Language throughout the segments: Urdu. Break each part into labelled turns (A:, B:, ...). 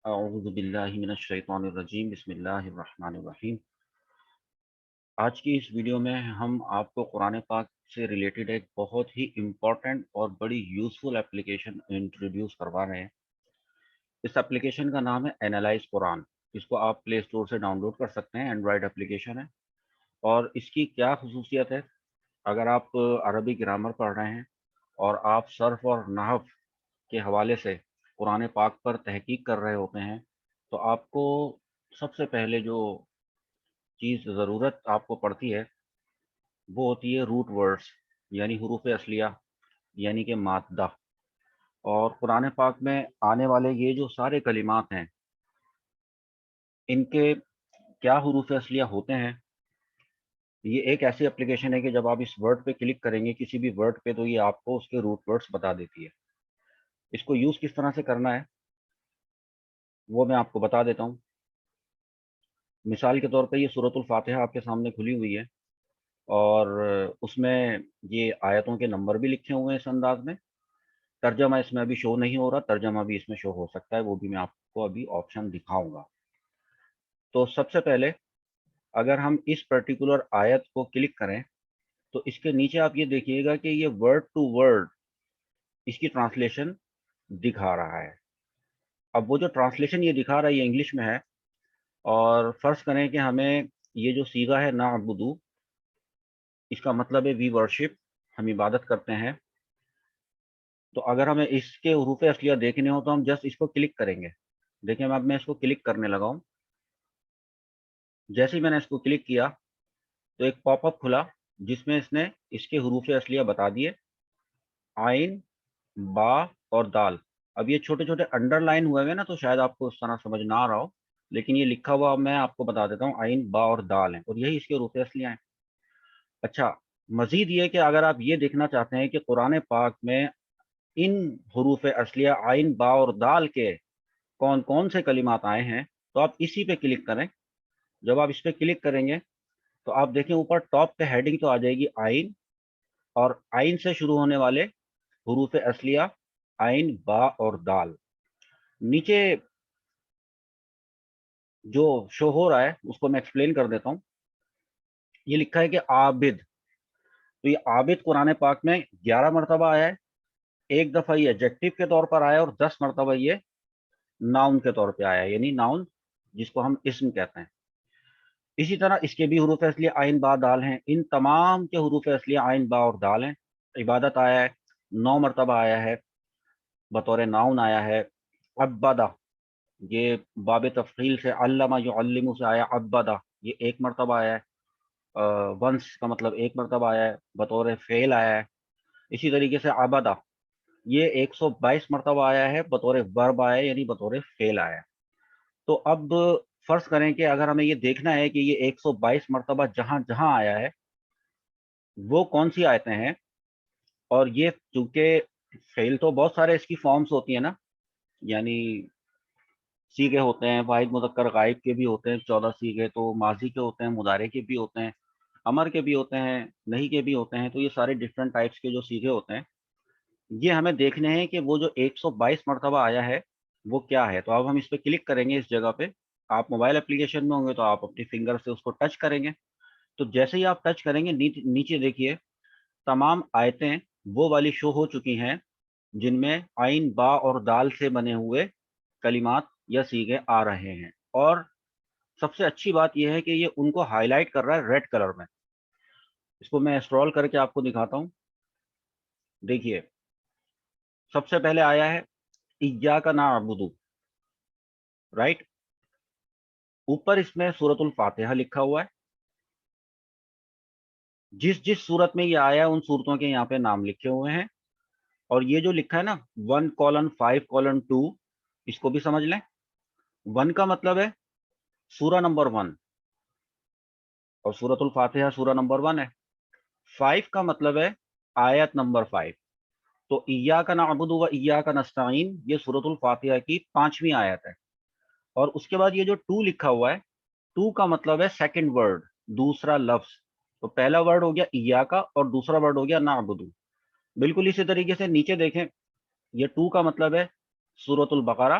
A: اعوذ باللہ من الشیطان الرجیم بسم اللہ الرحمن الرحیم۔ آج کی اس ویڈیو میں ہم آپ کو قرآن پاک سے ریلیٹڈ ایک بہت ہی امپورٹنٹ اور بڑی یوزفل اپلیکیشن انٹروڈیوس کروا رہے ہیں۔ اس اپلیکیشن کا نام ہے اینالائز قرآن۔ اس کو آپ پلے اسٹور سے ڈاؤن لوڈ کر سکتے ہیں، اینڈرائڈ اپلیکیشن ہے۔ اور اس کی کیا خصوصیت ہے، اگر آپ عربی گرامر پڑھ رہے ہیں اور آپ صرف اور نحو کے حوالے سے قرآن پاک پر تحقیق کر رہے ہوتے ہیں، تو آپ کو سب سے پہلے جو چیز ضرورت آپ کو پڑتی ہے وہ ہوتی ہے روٹ ورڈز، یعنی حروف اصلیہ، یعنی کہ مادہ۔ اور قرآن پاک میں آنے والے یہ جو سارے کلمات ہیں، ان کے کیا حروف اصلیہ ہوتے ہیں۔ یہ ایک ایسی اپلیکیشن ہے کہ جب آپ اس ورڈ پہ کلک کریں گے کسی بھی ورڈ پہ، تو یہ آپ کو اس کے روٹ ورڈز بتا دیتی ہے۔ اس کو یوز کس طرح سے کرنا ہے وہ میں آپ کو بتا دیتا ہوں۔ مثال کے طور پہ یہ سورۃ الفاتحہ آپ کے سامنے کھلی ہوئی ہے، اور اس میں یہ آیتوں کے نمبر بھی لکھے ہوئے ہیں اس انداز میں۔ ترجمہ اس میں ابھی شو نہیں ہو رہا، ترجمہ بھی اس میں شو ہو سکتا ہے، وہ بھی میں آپ کو ابھی آپشن دکھاؤں گا۔ تو سب سے پہلے اگر ہم اس پرٹیکولر آیت کو کلک کریں تو اس کے نیچے آپ یہ دیکھیے گا کہ یہ ورڈ ٹو ورڈ اس کی ٹرانسلیشن دکھا رہا ہے۔ اب وہ جو ٹرانسلیشن یہ دکھا رہا ہے یہ انگلش میں ہے، اور فرض کریں کہ ہمیں یہ جو صیغہ ہے نعبدو، اس کا مطلب ہے وی ورشپ، ہم عبادت کرتے ہیں۔ تو اگر ہمیں اس کے حروف اصلیہ دیکھنے ہو تو ہم جسٹ اس کو کلک کریں گے۔ دیکھیں اب میں اس کو کلک کرنے لگا ہوں۔ جیسے ہی میں نے اس کو کلک کیا تو ایک پاپ اپ کھلا جس میں اس نے اس کے حروف اصلیہ بتا دیے، عین، با اور دال۔ اب یہ چھوٹے چھوٹے انڈر لائن ہوئے ہوئے نا، تو شاید آپ کو اس طرح سمجھ نہ آ رہا ہو، لیکن یہ لکھا ہوا میں آپ کو بتا دیتا ہوں، عین، با اور دال ہیں، اور یہی اس کے حروف اصلیہ ہیں۔ اچھا، مزید یہ کہ اگر آپ یہ دیکھنا چاہتے ہیں کہ قرآن پاک میں ان حروف اصلیہ عین، با اور دال کے کون کون سے کلمات آئے ہیں، تو آپ اسی پہ کلک کریں۔ جب آپ اس پہ کلک کریں گے تو آپ دیکھیں اوپر ٹاپ پہ ہیڈنگ تو آ جائے گی عین، اور عین سے شروع ہونے والے حروف اصلیہ عین، با اور دال۔ نیچے جو شو ہو رہا ہے اس کو میں ایکسپلین کر دیتا ہوں۔ یہ لکھا ہے کہ عابد، تو یہ عابد قرآن پاک میں 11 مرتبہ آیا ہے۔ ایک دفعہ یہ ایڈجیکٹو کے طور پر آیا ہے، اور 10 مرتبہ یہ ناؤن کے طور پہ آیا ہے، یعنی ناؤن جس کو ہم اسم کہتے ہیں۔ اسی طرح اس کے بھی حروف اصلیہ عین، با، دال ہیں۔ ان تمام کے حروف اصلیہ عین، با اور دال ہیں۔ عبادت آیا ہے 9 مرتبہ آیا ہے، بطور ناؤن آیا ہے۔ عبدہ، یہ باب تفخیل سے علامہ یعلم سے آیا، عبدہ یہ 1 مرتبہ آیا ہے۔ ونس کا مطلب 1 مرتبہ آیا ہے، بطور فعل آیا ہے۔ اسی طریقے سے عبدہ یہ 122 مرتبہ آیا ہے، بطور ورب آیا ہے، یعنی بطور فعل آیا ہے۔ تو اب فرض کریں کہ اگر ہمیں یہ دیکھنا ہے کہ یہ 122 مرتبہ جہاں جہاں آیا ہے وہ کون سی آیتیں ہیں، اور یہ چونکہ فعل تو بہت سارے اس کی فارمز ہوتی ہیں نا، یعنی سیغے ہوتے ہیں، واحد مذکر غائب کے بھی ہوتے ہیں 14 سیغے، تو ماضی کے ہوتے ہیں، مضارع کے بھی ہوتے ہیں، امر کے بھی ہوتے ہیں، نہیں کے بھی ہوتے ہیں۔ تو یہ سارے ڈفرینٹ ٹائپس کے جو سیغے ہوتے ہیں، یہ ہمیں دیکھنے ہیں کہ وہ جو 122 مرتبہ آیا ہے وہ کیا ہے۔ تو اب ہم اس پہ کلک کریں گے، اس جگہ پہ۔ آپ موبائل اپلیکیشن میں ہوں گے تو آپ اپنی فنگر سے اس کو ٹچ کریں گے۔ تو جیسے ہی آپ ٹچ کریں گے نیچے دیکھیے تمام آیتیں وہ والی شو ہو چکی ہیں جن میں عین، با اور دال سے بنے ہوئے کلمات یا سیغے آ رہے ہیں۔ اور سب سے اچھی بات یہ ہے کہ یہ ان کو ہائی لائٹ کر رہا ہے ریڈ کلر میں۔ اس کو میں اسکرول کر کے آپ کو دکھاتا ہوں۔ دیکھیے سب سے پہلے آیا ہے ایاک نعبد، رائٹ، اوپر اس میں سورۃ الفاتحہ لکھا ہوا ہے۔ جس جس صورت میں یہ آیا ہے ان صورتوں کے یہاں پہ نام لکھے ہوئے ہیں، اور یہ جو لکھا ہے نا 1:5:2، اس کو بھی سمجھ لیں۔ 1 کا مطلب ہے سورہ نمبر 1، اور سورۃ الفاتحہ سورہ نمبر 1 ہے۔ 5 کا مطلب ہے آیت نمبر 5۔ تو ایاک نعبد و ایاک نستعین یہ سورۃ الفاتحہ کی 5ویں آیت ہے۔ اور اس کے بعد یہ جو 2 لکھا ہوا ہے، 2 کا مطلب ہے سیکنڈ ورڈ، دوسرا لفظ۔ تو پہلا ورڈ ہو گیا ایاک اور دوسرا ورڈ ہو گیا نعبد۔ بالکل اسی طریقے سے نیچے دیکھیں، یہ 2 کا مطلب ہے سورۃ البقرہ،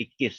A: 21,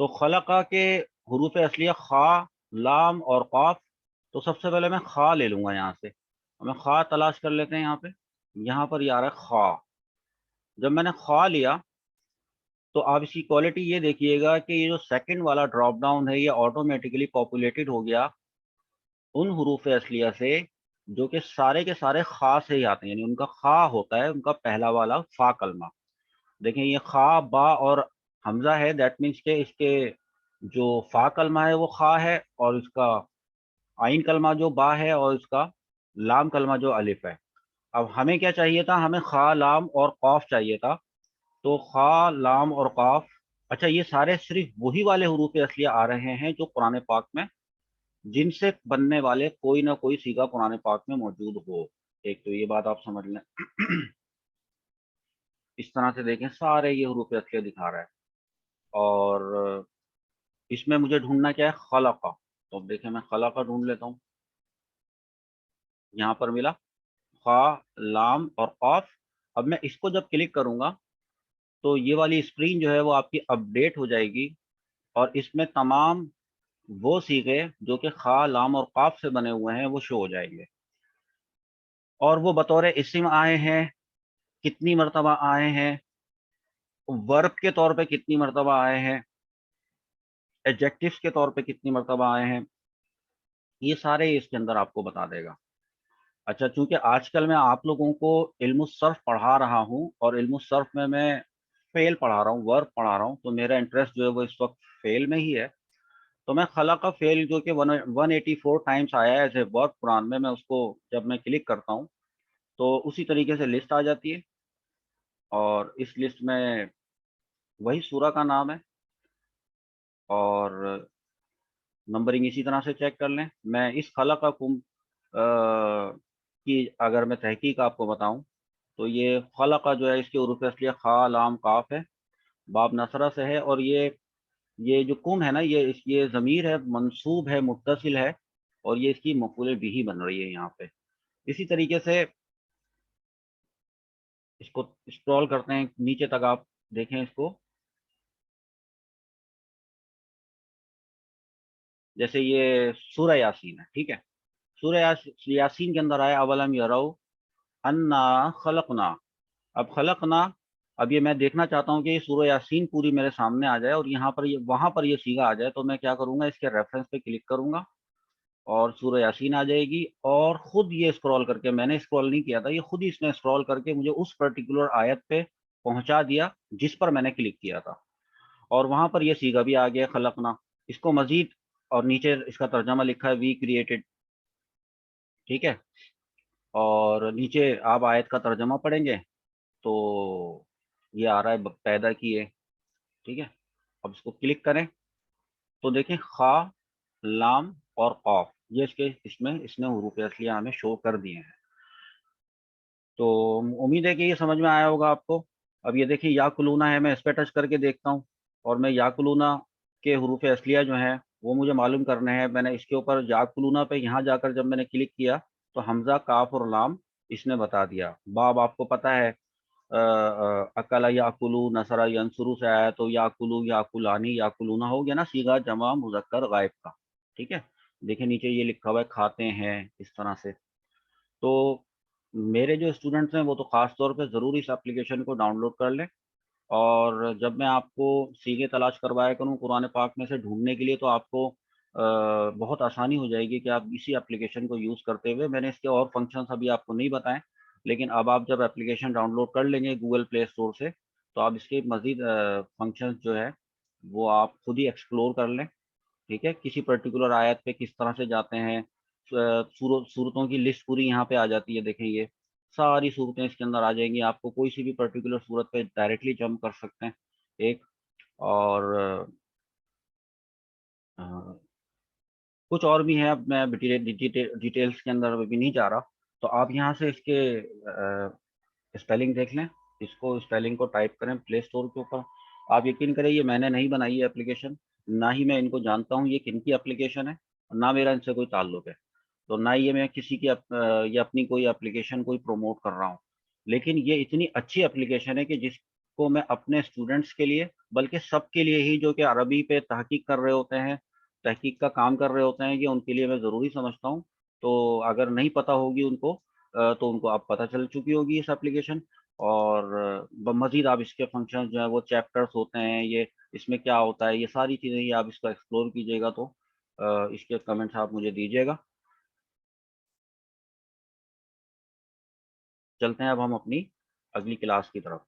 A: تو خلقہ کے حروف اصلیہ خا، لام اور قاف. تو سب سے پہلے میں خا لے لوں گا یہاں سے. میں خا تلاش کر لیتے ہیں یہاں پر یہ آ رہا ہے خا. جب میں نے خا لیا تو آپ اس کی کوالٹی یہ دیکھیے گا کہ یہ جو سیکنڈ والا ڈراپ ڈاؤن ہے یہ آٹومیٹیکلی پاپولیٹڈ ہو گیا ان حروف اصلیہ سے جو کہ سارے کے سارے خا سے ہی آتے ہیں، یعنی ان کا خا ہوتا ہے ان کا پہلا والا فا کلمہ. دیکھیں یہ خا، با اور حمزہ ہے، دیٹ مینس کہ اس کے جو فا کلمہ ہے وہ خا ہے، اور اس کا عین کلمہ جو با ہے، اور اس کا لام کلمہ جو الف ہے. اب ہمیں کیا چاہیے تھا؟ ہمیں خا، لام اور قاف چاہیے تھا. تو خا، لام اور قاف، اچھا یہ سارے صرف وہی والے حروف اصلیہ آ رہے ہیں جو قرآن پاک میں جن سے بننے والے کوئی نہ کوئی صیغہ قرآن پاک میں موجود ہو. ایک تو یہ بات آپ سمجھ لیں. اس طرح سے دیکھیں سارے یہ حروف اصلیہ دکھا رہا ہے، اور اس میں مجھے ڈھونڈنا کیا ہے؟ خلقہ. تو اب دیکھیں میں خلقہ ڈھونڈ لیتا ہوں. یہاں پر ملا خا، لام اور قاف. اب میں اس کو جب کلک کروں گا تو یہ والی اسکرین جو ہے وہ آپ کی اپڈیٹ ہو جائے گی، اور اس میں تمام وہ صیغے جو کہ خا، لام اور قاف سے بنے ہوئے ہیں وہ شو ہو جائیں گے. اور وہ بطور اسم آئے ہیں، کتنی مرتبہ آئے ہیں، ورب کے طور پہ کتنی مرتبہ آئے ہیں، ایڈجیکٹیوز کے طور پہ کتنی مرتبہ آئے ہیں، یہ سارے اس کے اندر آپ کو بتا دے گا. اچھا چونکہ آج کل میں آپ لوگوں کو علم الصرف پڑھا رہا ہوں، اور علم الصرف میں فعل پڑھا رہا ہوں، ورب پڑھا رہا ہوں، تو میرا انٹرسٹ جو ہے وہ اس وقت فعل میں ہی ہے. تو میں خلق کا فعل جو کہ 184 ٹائمز آیا ہے ایز اے ورب قرآن میں اس کو جب میں کلک کرتا ہوں تو اسی طریقے سے لسٹ آ جاتی ہے، اور اس لسٹ میں وہی سورہ کا نام ہے، اور نمبرنگ اسی طرح سے چیک کر لیں. میں اس خلق کی اگر میں تحقیق آپ کو بتاؤں تو یہ خلق جو ہے اس کے حروف اصلیہ خا، لام، قاف ہے، باب نصرہ سے ہے، اور یہ جو کم ہے نا یہ ضمیر ہے، منصوب ہے، متصل ہے، اور یہ اس کی مفعول بھی بن رہی ہے یہاں پہ. اسی طریقے سے اس کو اسکرول کرتے ہیں نیچے تک، آپ دیکھیں اس کو. جیسے یہ سورہ یاسین ہے، ٹھیک ہے، سورہ یاسین کے اندر آیا اولم یرو انا خلقنا. اب خلقنا، اب یہ میں دیکھنا چاہتا ہوں کہ یہ سورہ یاسین پوری میرے سامنے آ جائے، اور یہاں پر وہاں پر یہ صیغہ آ جائے. تو میں کیا کروں گا؟ اس کے ریفرنس پہ کلک کروں گا اور سورہ یاسین آ جائے گی، اور خود یہ اسکرول کر کے، میں نے اسکرول نہیں کیا تھا، یہ خود ہی اس نے اسکرول کر کے مجھے اس پرٹیکولر آیت پہ پہنچا دیا جس پر میں نے کلک کیا تھا، اور وہاں پر یہ صیغہ بھی آ گیا خلقنا. اس کو مزید، اور نیچے اس کا ترجمہ لکھا ہے وی کریٹڈ، ٹھیک ہے، اور نیچے آپ آیت کا ترجمہ پڑھیں گے تو یہ آ رہا ہے پیدا کیے، ٹھیک ہے. اب اس کو کلک کریں تو دیکھیں خا، لام اور قاف یہ اس نے حروف اصلیہ ہمیں شو کر دیے ہیں. تو امید ہے کہ یہ سمجھ میں آیا ہوگا آپ کو. اب یہ دیکھیں یا کلونا ہے، میں اس پہ ٹچ کر کے دیکھتا ہوں، اور میں یا کلونا کے حروف اصلیہ جو ہیں وہ مجھے معلوم کرنے ہیں. میں نے اس کے اوپر یا کلونا پہ یہاں جا کر جب میں نے کلک کیا تو حمزہ، کاف اور لام اس نے بتا دیا. باب آپ کو پتہ ہے اکلا یاکلو، نصرہ ینصرو سے آیا، تو یاکلو، یاکلانی، یاکلونا ہو گیا نا صیغہ جمع مذکر غائب کا، ٹھیک ہے. دیکھیں نیچے یہ لکھا ہوا ہے کھاتے ہیں، اس طرح سے. تو میرے جو اسٹوڈنٹس ہیں وہ تو خاص طور پہ ضرور اس اپلیکیشن کو ڈاؤن لوڈ کر لیں، اور جب میں آپ کو صیغے تلاش کروایا کروں قرآن پاک میں سے ڈھونڈنے کے لیے تو آپ کو بہت آسانی ہو جائے گی کہ آپ اسی اپلیکیشن کو یوز کرتے ہوئے، میں نے اس کے اور فنکشنز ابھی آپ کو نہیں بتائیں، لیکن اب آپ جب اپلیکیشن ڈاؤن لوڈ کر لیں گے گوگل پلے اسٹور سے تو آپ اس کے مزید فنکشنز جو ہے وہ آپ خود ہی ایکسپلور کر لیں، ٹھیک ہے. کسی پرٹیکولر آیت پہ کس طرح سے جاتے ہیں، صورتوں کی لسٹ پوری یہاں پہ آ جاتی ہے. دیکھیں یہ ساری صورتیں اس کے اندر آ جائیں گی، آپ کو کوئی سی بھی پرٹیکولر صورت پہ ڈائریکٹلی جمپ کر سکتے ہیں ایک. اور کچھ اور بھی ہیں، اب میں ڈیٹیلز کے اندر بھی نہیں جا رہا. تو آپ یہاں سے اس کے اسپیلنگ دیکھ لیں، اس کو اسپیلنگ کو ٹائپ کریں پلے اسٹور کے اوپر. آپ یقین کریں یہ میں نے نہیں بنائی ہے اپلیکیشن، نہ ہی میں ان کو جانتا ہوں یہ کن کی اپلیکیشن ہے، نہ میرا ان سے کوئی تعلق ہے، تو نہ یہ میں کسی کی یہ اپنی کوئی اپلیکیشن کوئی پروموٹ کر رہا ہوں. لیکن یہ اتنی اچھی اپلیکیشن ہے کہ جس کو میں اپنے اسٹوڈنٹس کے لیے بلکہ سب کے لیے ہی جو کہ عربی پہ تحقیق کر رہے ہوتے ہیں، تحقیق کا کام کر رہے ہوتے ہیں، یہ ان کے لیے میں ضروری سمجھتا ہوں۔ تو اگر نہیں پتہ ہوگی ان کو تو ان کو اب پتہ چل چکی ہوگی اس ایپلیکیشن، اور مزید آپ اس کے فنکشن جو ہیں وہ چیپٹرس ہوتے ہیں، یہ اس میں کیا ہوتا ہے، یہ ساری چیزیں یہ آپ اس کو ایکسپلور کیجیے گا، تو اس کے کمنٹس آپ مجھے دیجیے گا۔ چلتے ہیں اب ہم اپنی اگلی کلاس کی طرف۔